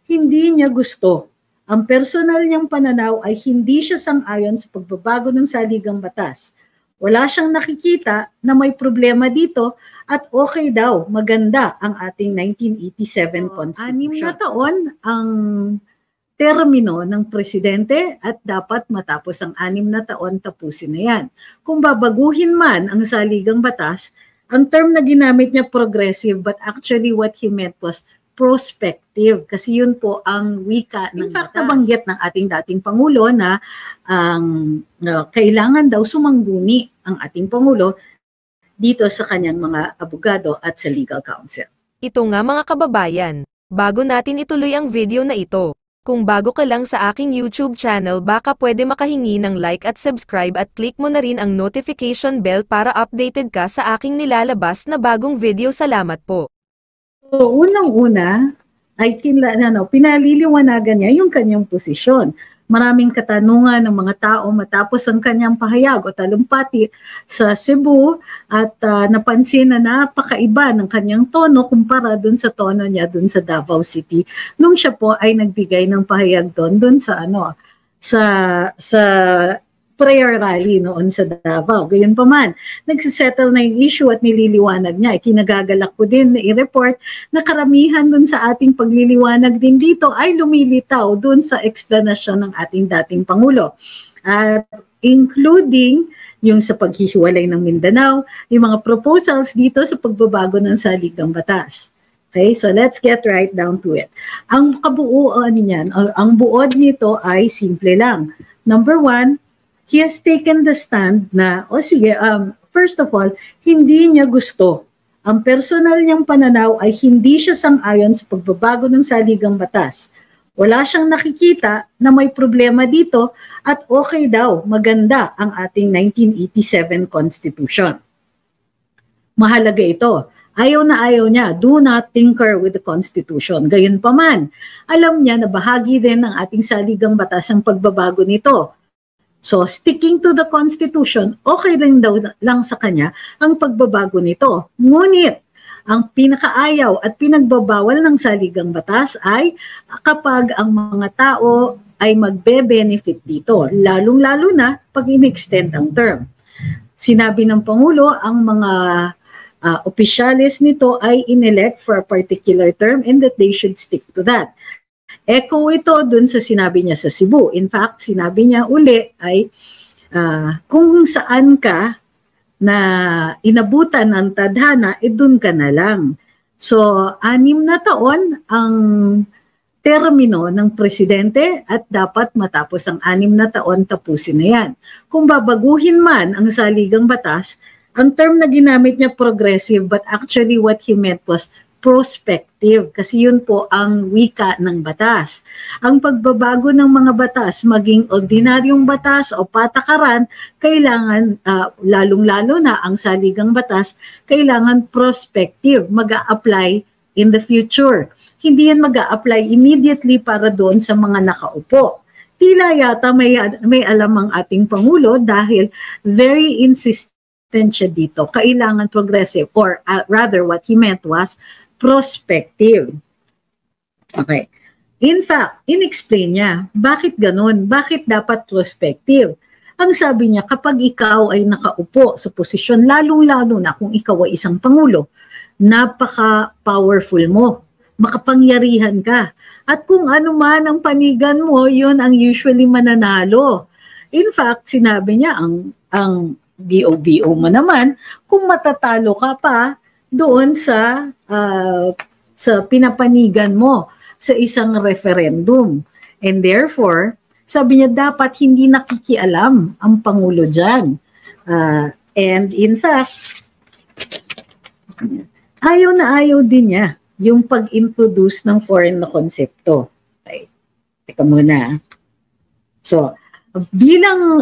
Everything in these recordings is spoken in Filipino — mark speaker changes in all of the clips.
Speaker 1: hindi niya gusto. Ang personal niyang pananaw ay hindi siya sang-ayon sa pagbabago ng saligang batas. Wala siyang nakikita na may problema dito at okay daw, maganda ang ating 1987 Constitution. 6 na taon ang termino ng presidente at dapat matapos ang 6 na taon tapusin na yan. Kung babaguhin man ang saligang batas, ang term na ginamit niya progressive but actually what he meant was prospective kasi yun po ang wika ng batas. In fact, nabanggit ng ating dating Pangulo na kailangan daw sumangguni ang ating Pangulo dito sa kanyang mga abogado at sa legal counsel.
Speaker 2: Ito nga mga kababayan, bago natin ituloy ang video na ito, kung bago ka lang sa aking YouTube channel baka pwede makahingi ng like at subscribe at click mo na rin ang notification bell para updated ka sa aking nilalabas na bagong video. Salamat po.
Speaker 1: So, unang-una ay pinaliliwanagan niya yung kanyang posisyon. Maraming katanungan ng mga tao matapos ang kanyang pahayag o talumpati sa Cebu at napansin na napakaiba ng kanyang tono kumpara dun sa tono niya dun sa Davao City nung siya po ay nagbigay ng pahayag dun sa sa prayer rally noon sa Davao. Gayunpaman, nagsisettle na yung issue at nililiwanag niya. Kinagagalak ko din na i-report na karamihan dun sa ating pagliliwanag din dito ay lumilitaw dun sa explanation ng ating dating Pangulo. Including yung sa paghihiwalay ng Mindanao, yung mga proposals dito sa pagbabago ng saligang batas. Okay, so let's get right down to it. Ang kabuuan niyan, ang buod nito ay simple lang. Number one, he has taken the stand na, first of all, hindi niya gusto. Ang personal niyang pananaw ay hindi siya sang-ayon sa pagbabago ng saligang batas. Wala siyang nakikita na may problema dito at okay daw, maganda ang ating 1987 Constitution. Mahalaga ito. Ayaw na ayaw niya, do not tinker with the Constitution. Gayunpaman, alam niya na bahagi din ng ating saligang batas ang pagbabago nito. So, sticking to the Constitution, okay rin daw lang sa kanya ang pagbabago nito. Ngunit, ang pinakaayaw at pinagbabawal ng saligang batas ay kapag ang mga tao ay magbe-benefit dito, lalong-lalo na pag in-extend ang term. Sinabi ng Pangulo, ang mga opisyalis nito ay inelect for a particular term and that they should stick to that. Echo ito dun sa sinabi niya sa Cebu. In fact, sinabi niya uli ay kung saan ka na inabutan ng tadhana, dun ka na lang. So, 6 na taon ang termino ng presidente at dapat matapos ang 6 na taon tapusin na yan. Kung babaguhin man ang saligang batas, ang term na ginamit niya progressive but actually what he meant was prospective kasi yun po ang wika ng batas. Ang pagbabago ng mga batas, maging ordinaryong batas o patakaran, kailangan, lalong-lalo na ang saligang batas, kailangan prospective, mag-a-apply in the future. Hindi yan mag-a-apply immediately para doon sa mga nakaupo. Tila yata may alam ang ating Pangulo dahil very insistent siya dito. Kailangan progressive or rather what he meant was prospective. Okay. In fact, in-explain niya, bakit ganun? Bakit dapat prospective? Ang sabi niya, kapag ikaw ay nakaupo sa posisyon, lalong-lalo na kung ikaw ay isang Pangulo, napaka-powerful mo, makapangyarihan ka. At kung ano man ang panigan mo, yun ang usually mananalo. In fact, sinabi niya, ang BO-BO mo naman, kung matatalo ka pa, doon sa pinapanigan mo sa isang referendum. And therefore, sabi niya dapat hindi nakikialam ang Pangulo dyan. And in fact, ayaw na ayaw din niya yung pag-introduce ng foreign na konsepto. Okay. Teka muna. So, bilang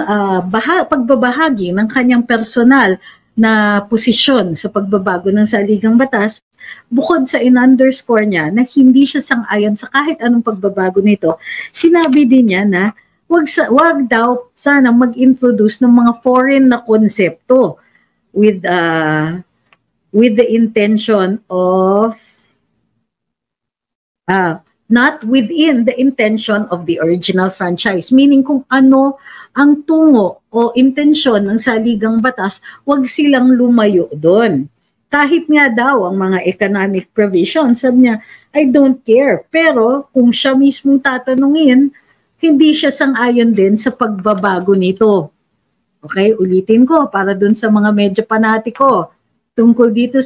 Speaker 1: pagbabahagi ng kanyang personal na posisyon sa pagbabago ng saligang batas, bukod sa in-underscore niya na hindi siya sang-ayon sa kahit anong pagbabago nito, sinabi din niya na wag daw sana mag-introduce ng mga foreign na konsepto with the intention of not within the intention of the original franchise. Meaning kung ano ang tungo o intensyon ng saligang batas, wag silang lumayo doon. Kahit nga daw ang mga economic provisions, sabi niya, I don't care. Pero kung siya mismong tatanungin, hindi siya sang-ayon din sa pagbabago nito. Okay, ulitin ko para dun sa mga medyo panatiko. Tungkol dito,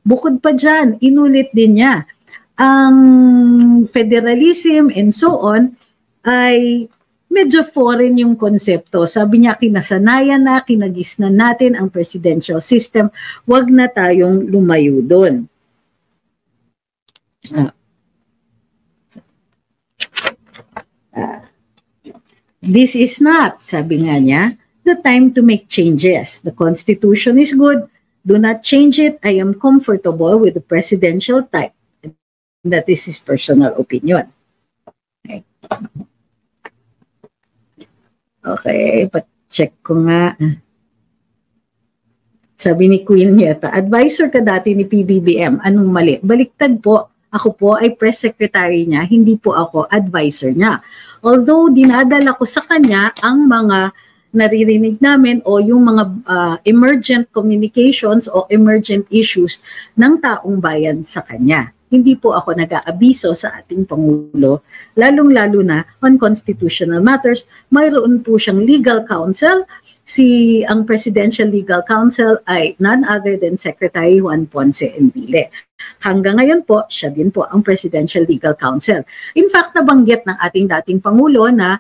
Speaker 1: bukod pa dyan, inulit din niya. Ang federalism and so on ay medyo foreign yung konsepto. Sabi niya, kinasanayan na, kinagisnan natin ang presidential system. Huwag na tayong lumayo doon. This is not, sabi nga niya, the time to make changes. The Constitution is good. Do not change it. I am comfortable with the presidential type. That is his personal opinion. Okay. Okay, check ko nga. Sabi ni Queen Nieta, advisor ka dati ni PBBM, anong mali? Baliktad po, ako po ay press secretary niya, hindi po ako advisor niya. Although dinadala ko sa kanya ang mga naririnig namin o yung mga emergent communications o emergent issues ng taong bayan sa kanya. Hindi po ako nag-aabiso sa ating Pangulo, lalong-lalo na on constitutional matters. Mayroon po siyang legal counsel. Ang Presidential Legal Counsel ay none other than Secretary Juan Ponce Enrile. Hanggang ngayon po, siya din po ang Presidential Legal Counsel. In fact, nabanggit ng ating dating Pangulo na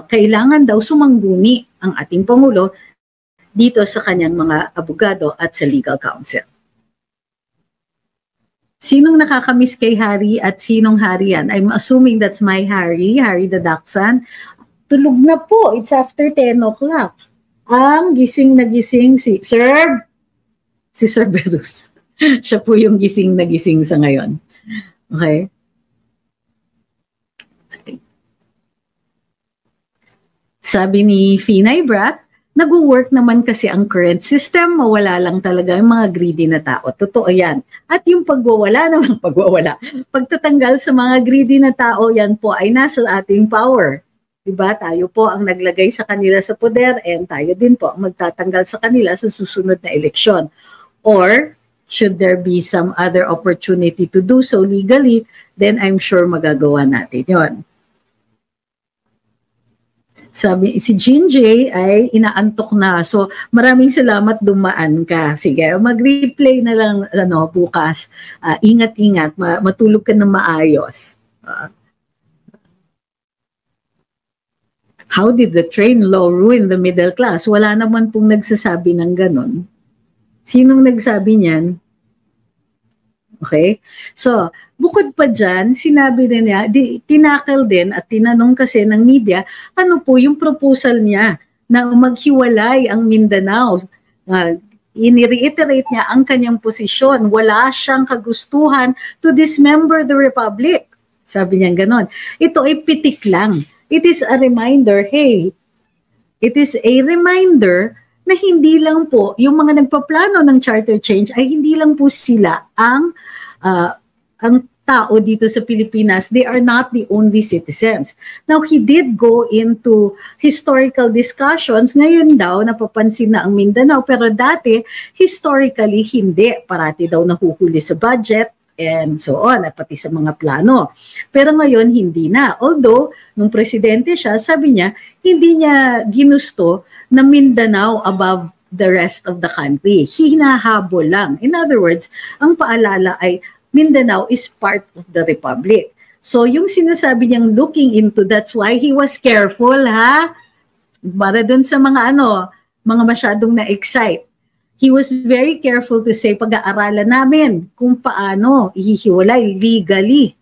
Speaker 1: kailangan daw sumangguni ang ating Pangulo dito sa kanyang mga abogado at sa legal counsel. Sinong nakakamiss kay Harry at sinong Harry yan? I'm assuming that's my Harry the Dachshund. Tulog na po. It's after 10 o'clock. Ang gising na gising si Sir Berus. Siya po yung gising na gising sa ngayon. Okay? Sabi ni Finay Brat, nag-work naman kasi ang current system, mawala lang talaga yung mga greedy na tao. Totoo yan. At yung pagtatanggal sa mga greedy na tao, yan po ay nasa ating power. Diba? Tayo po ang naglagay sa kanila sa poder and tayo din po ang magtatanggal sa kanila sa susunod na eleksyon. Or, should there be some other opportunity to do so legally, then I'm sure magagawa natin yon. Sabi, si Jean J ay inaantok na. So, maraming salamat dumaan ka. Sige, mag-replay na lang bukas. Ingat-ingat, matulog ka na maayos. How did the train law ruin the middle class? Wala naman pong nagsasabi ng ganon. Sinong nagsabi niyan? Okay? So, bukod pa dyan, sinabi din niya, tinakal din at tinanong kasi ng media, ano po yung proposal niya na maghiwalay ang Mindanao. Ini-reiterate niya ang kanyang posisyon. Wala siyang kagustuhan to dismember the Republic. Sabi niya ganon. Ito ay pitik lang. It is a reminder, hey, it is a reminder na hindi lang po, yung mga nagpaplano ng charter change ay hindi lang po sila ang tao dito sa Pilipinas. They are not the only citizens. Now, he did go into historical discussions. Ngayon daw, napapansin na ang Mindanao, pero dati, historically, hindi. Parati daw nahuhuli sa budget and so on, at pati sa mga plano. Pero ngayon, hindi na. Although, nung presidente siya, sabi niya, hindi niya ginusto na Mindanao above the rest of the country. Hinahabol lang. In other words, ang paalala ay Mindanao is part of the Republic. So, yung sinasabi niyang looking into, that's why he was careful, ha? Para dun sa mga mga masyadong na-excite. He was very careful to say, pag-aaralan namin kung paano ihihiwalay legally.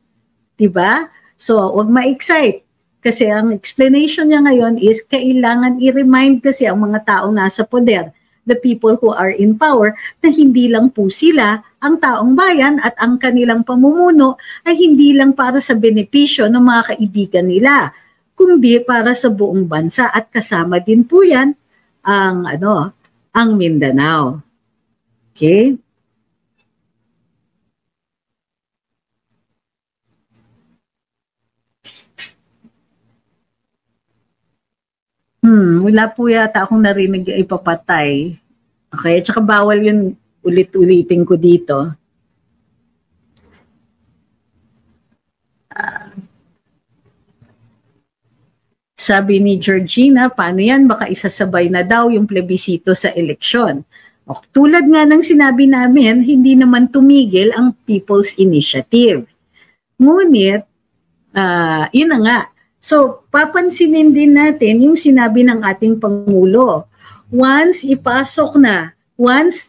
Speaker 1: Diba? So, wag ma-excite. Kasi ang explanation niya ngayon is, kailangan i-remind kasi ang mga taong nasa poder, the people who are in power, na hindi lang po sila ang taong bayan at ang kanilang pamumuno ay hindi lang para sa benepisyo ng mga kaibigan nila, kundi para sa buong bansa. At kasama din po yan ang Mindanao. Okay? Wala po yata akong narinig ipapatay. Okay, at saka bawal yun ulit-ulitin ko dito. Sabi ni Georgina, paano yan? Baka isasabay na daw yung plebisito sa eleksyon. O, tulad nga ng sinabi namin, hindi naman tumigil ang People's Initiative. Ngunit, yun na nga. So, papansinin din natin yung sinabi ng ating Pangulo. Once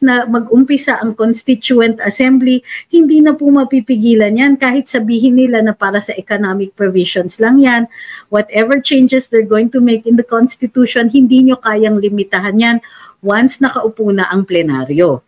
Speaker 1: na mag-umpisa ang Constituent Assembly, hindi na po mapipigilan yan kahit sabihin nila na para sa economic provisions lang yan. Whatever changes they're going to make in the Constitution, hindi nyo kayang limitahan yan once nakaupo na ang plenaryo.